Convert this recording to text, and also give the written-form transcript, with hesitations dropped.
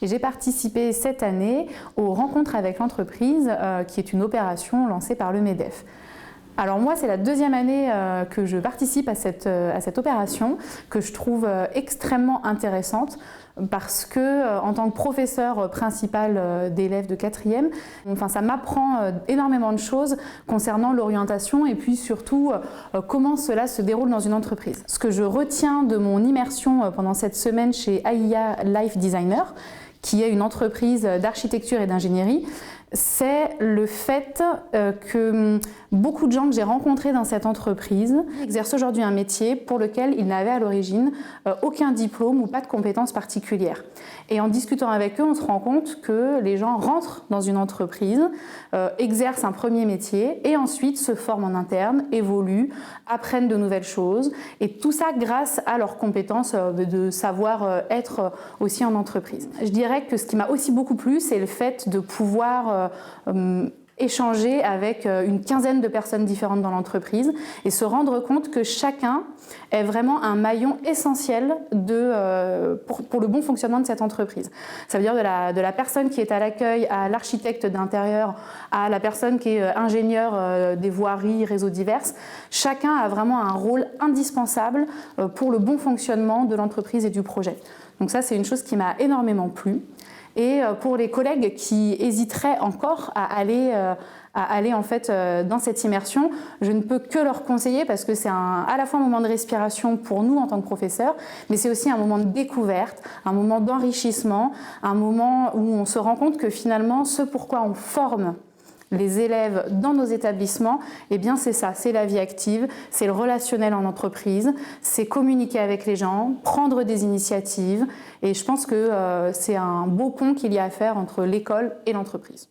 Et j'ai participé cette année aux Rencontres avec l'entreprise, qui est une opération lancée par le MEDEF. Alors moi, c'est la deuxième année que je participe à cette opération, que je trouve extrêmement intéressante, parce que en tant que professeur principal d'élèves de 4e, ça m'apprend énormément de choses concernant l'orientation et puis surtout comment cela se déroule dans une entreprise. Ce que je retiens de mon immersion pendant cette semaine chez AIA Life Designer, qui est une entreprise d'architecture et d'ingénierie, c'est le fait que beaucoup de gens que j'ai rencontrés dans cette entreprise exercent aujourd'hui un métier pour lequel ils n'avaient à l'origine aucun diplôme ou pas de compétences particulières. Et en discutant avec eux, on se rend compte que les gens rentrent dans une entreprise, exercent un premier métier et ensuite se forment en interne, évoluent, apprennent de nouvelles choses. Et tout ça grâce à leurs compétences de savoir être aussi en entreprise. Je dirais que ce qui m'a aussi beaucoup plu, c'est le fait de pouvoir échanger avec une quinzaine de personnes différentes dans l'entreprise et se rendre compte que chacun est vraiment un maillon essentiel pour le bon fonctionnement de cette entreprise. Ça veut dire de la personne qui est à l'accueil, à l'architecte d'intérieur, à la personne qui est ingénieur des voiries, réseaux divers. Chacun a vraiment un rôle indispensable pour le bon fonctionnement de l'entreprise et du projet. Donc ça, c'est une chose qui m'a énormément plu. Et pour les collègues qui hésiteraient encore à aller en fait dans cette immersion, je ne peux que leur conseiller parce que c'est à la fois un moment de respiration pour nous en tant que professeurs, mais c'est aussi un moment de découverte, un moment d'enrichissement, un moment où on se rend compte que finalement ce pourquoi on forme les élèves dans nos établissements, eh bien c'est ça, c'est la vie active, c'est le relationnel en entreprise, c'est communiquer avec les gens, prendre des initiatives et je pense que c'est un beau pont qu'il y a à faire entre l'école et l'entreprise.